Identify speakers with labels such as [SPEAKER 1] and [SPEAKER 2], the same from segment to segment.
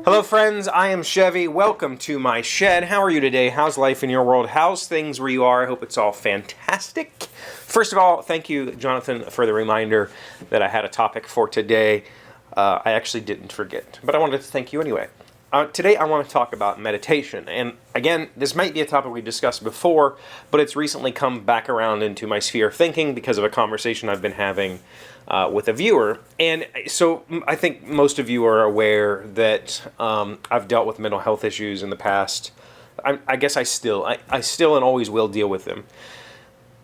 [SPEAKER 1] Hello friends, I am Chevee. Welcome to my shed. How are you today? How's life in your world? How's things where you are? I hope it's all fantastic. First of all, thank you, Jonathan, for the reminder that I had a topic for today. I actually didn't forget, but I wanted to thank you anyway. Today I want to talk about meditation, and again, this might be a topic we discussed before, but it's recently come back around into my sphere of thinking because of a conversation I've been having with a viewer. And so I think most of you are aware that I've dealt with mental health issues in the past. I guess I still and always will deal with them.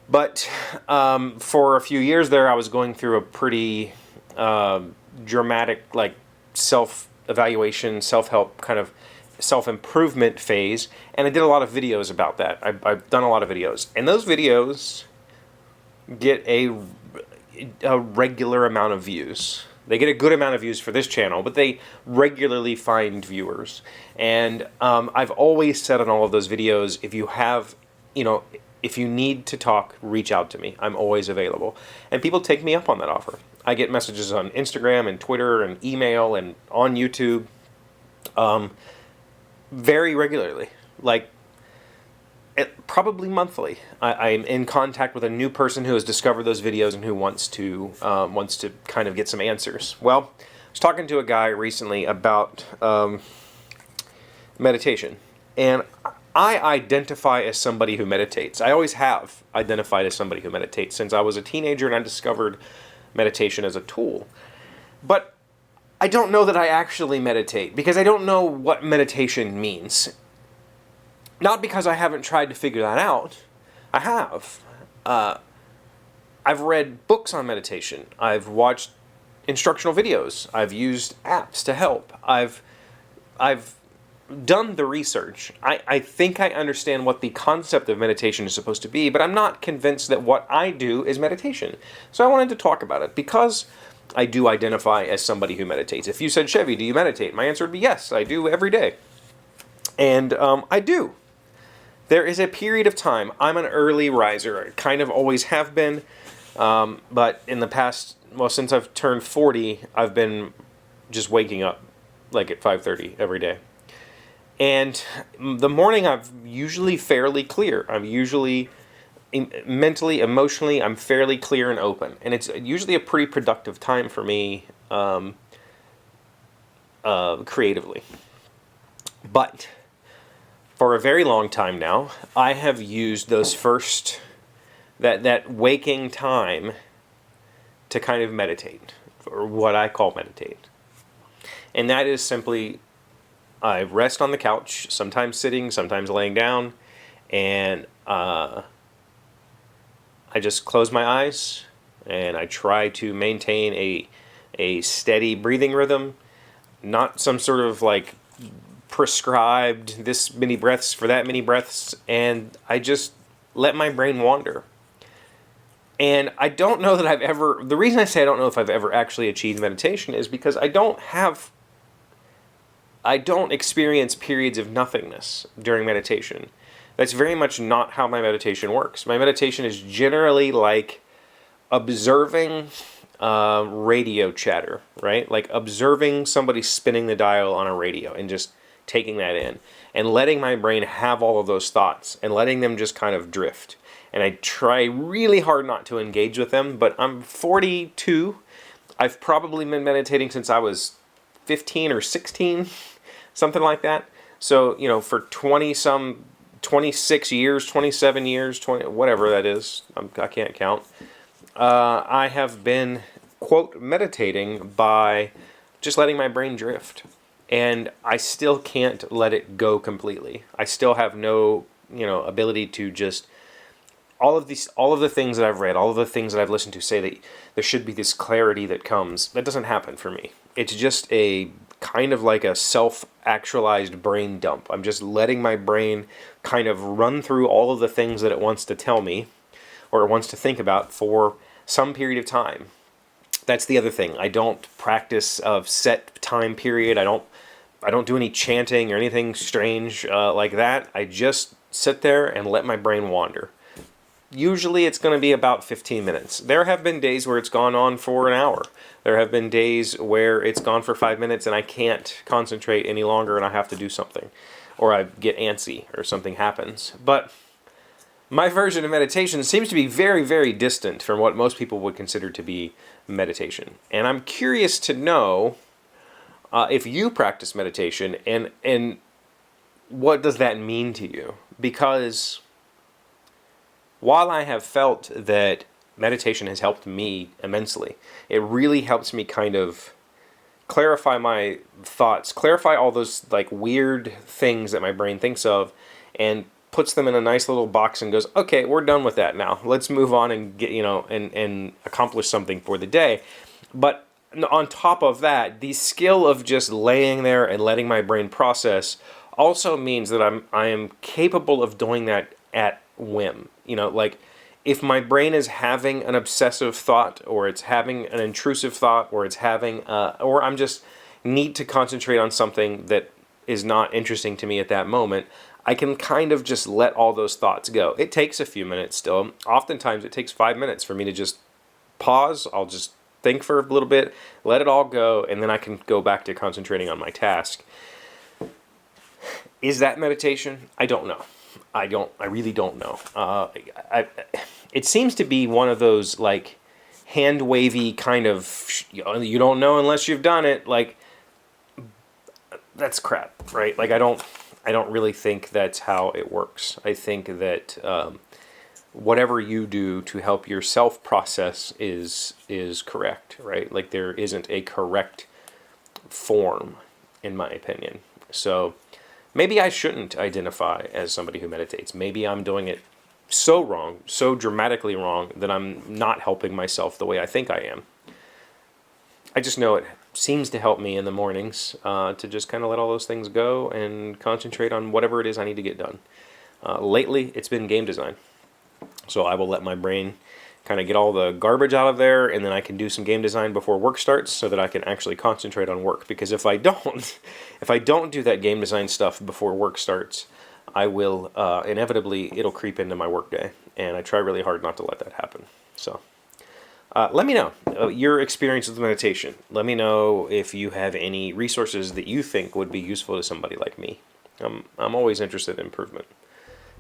[SPEAKER 1] But for a few years there, I was going through a pretty dramatic, like, self-evaluation, self-help, kind of self-improvement phase, and I did a lot of videos about that. I've done a lot of videos, and those videos get a regular amount of views. They get a good amount of views for this channel, but they regularly find viewers. And I've always said on all of those videos, if you have, if you need to talk, reach out to me. I'm always available. And people take me up on that offer. I get messages on Instagram and Twitter and email and on YouTube very regularly, like probably monthly. I'm in contact with a new person who has discovered those videos and who wants to kind of get some answers. Well, I was talking to a guy recently about meditation, and I identify as somebody who meditates. I always have identified as somebody who meditates since I was a teenager, and I discovered meditation as a tool. But I don't know that I actually meditate, because I don't know what meditation means. Not because I haven't tried to figure that out. I have. I've read books on meditation. I've watched instructional videos. I've used apps to help. I've done the research. I think I understand what the concept of meditation is supposed to be, but I'm not convinced that what I do is meditation. So I wanted to talk about it because I do identify as somebody who meditates. If you said, Chevee, do you meditate? My answer would be yes, I do every day. And I do. There is a period of time. I'm an early riser. I kind of always have been. But in the past, well, since I've turned 40, I've been just waking up like at 5:30 every day. And the morning I'm usually fairly clear. I'm usually mentally, emotionally, I'm fairly clear and open. And it's usually a pretty productive time for me creatively. But for a very long time now, I have used those that waking time to kind of meditate, or what I call meditate. And that is simply, I rest on the couch, sometimes sitting, sometimes laying down, and I just close my eyes, and I try to maintain a steady breathing rhythm, not some sort of like prescribed this many breaths for that many breaths, and I just let my brain wander. And I don't know that I've ever, the reason I say I don't know if I've ever actually achieved meditation is because I don't experience periods of nothingness during meditation. That's very much not how my meditation works. My meditation is generally like observing radio chatter, right? Like observing somebody spinning the dial on a radio and just taking that in and letting my brain have all of those thoughts and letting them just kind of drift. And I try really hard not to engage with them, but I'm 42. I've probably been meditating since I was 15 or 16, something like that. So, for 26 years, 27 years, 20, whatever that is, I can't count. I have been, quote, meditating by just letting my brain drift. And I still can't let it go completely. I still have no, ability to just, all of the things that I've read, all of the things that I've listened to say that there should be this clarity that comes. That doesn't happen for me. It's just a kind of like a self-actualized brain dump. I'm just letting my brain kind of run through all of the things that it wants to tell me or it wants to think about for some period of time. That's the other thing. I don't practice a set time period. I don't do any chanting or anything strange like that. I just sit there and let my brain wander. usually it's going to be about 15 minutes. There have been days where it's gone on for an hour. There have been days where it's gone for 5 minutes and I can't concentrate any longer and I have to do something. Or I get antsy or something happens. But my version of meditation seems to be very, very distant from what most people would consider to be meditation. And I'm curious to know if you practice meditation and what does that mean to you? Because while I have felt that meditation has helped me immensely, it really helps me kind of clarify my thoughts, clarify all those like weird things that my brain thinks of, and puts them in a nice little box and goes, okay, we're done with that now. Let's move on and get, and accomplish something for the day. But on top of that, the skill of just laying there and letting my brain process also means that I am capable of doing that at whim. Like if my brain is having an obsessive thought, or it's having an intrusive thought, or it's having, or I'm just need to concentrate on something that is not interesting to me at that moment, I can kind of just let all those thoughts go. It takes a few minutes still. Oftentimes it takes 5 minutes for me to just pause. I'll just think for a little bit, let it all go, and then I can go back to concentrating on my task. Is that meditation? I don't know. I really don't know. It seems to be one of those like hand wavy kind of, you don't know unless you've done it. Like, that's crap, right? Like I don't really think that's how it works. I think that whatever you do to help yourself process is correct, right? Like there isn't a correct form, in my opinion. So maybe I shouldn't identify as somebody who meditates. Maybe I'm doing it so wrong, so dramatically wrong, that I'm not helping myself the way I think I am. I just know it seems to help me in the mornings to just kind of let all those things go and concentrate on whatever it is I need to get done. Lately, it's been game design. So I will let my brain kind of get all the garbage out of there, and then I can do some game design before work starts so that I can actually concentrate on work. Because if I don't do that game design stuff before work starts, I will inevitably, it'll creep into my work day, and I try really hard not to let that happen. So let me know your experience with meditation. Let me know if you have any resources that you think would be useful to somebody like me. I'm always interested in improvement.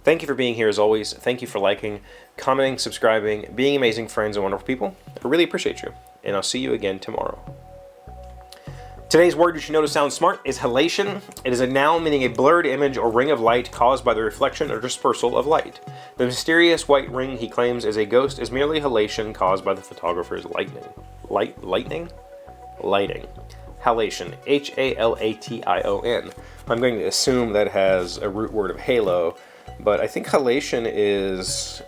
[SPEAKER 1] Thank you for being here as always. Thank you for liking, commenting, subscribing, being amazing friends and wonderful people. I really appreciate you, and I'll see you again tomorrow. Today's word you should know to sound smart is halation. It is a noun meaning a blurred image or ring of light caused by the reflection or dispersal of light. The mysterious white ring he claims is a ghost is merely halation caused by the photographer's lighting. Lighting? Halation. H-A-L-A-T-I-O-N. I'm going to assume that has a root word of halo, but I think halation is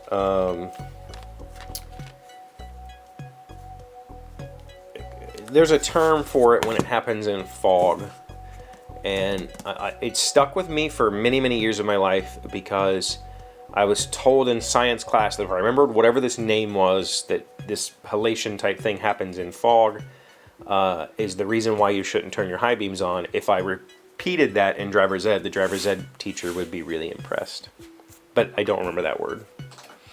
[SPEAKER 1] there's a term for it when it happens in fog, and it stuck with me for many, many years of my life because I was told in science class that if I remembered whatever this name was, that this halation type thing happens in fog, is the reason why you shouldn't turn your high beams on. If I repeated that in driver's ed, the driver's ed teacher would be really impressed. But I don't remember that word.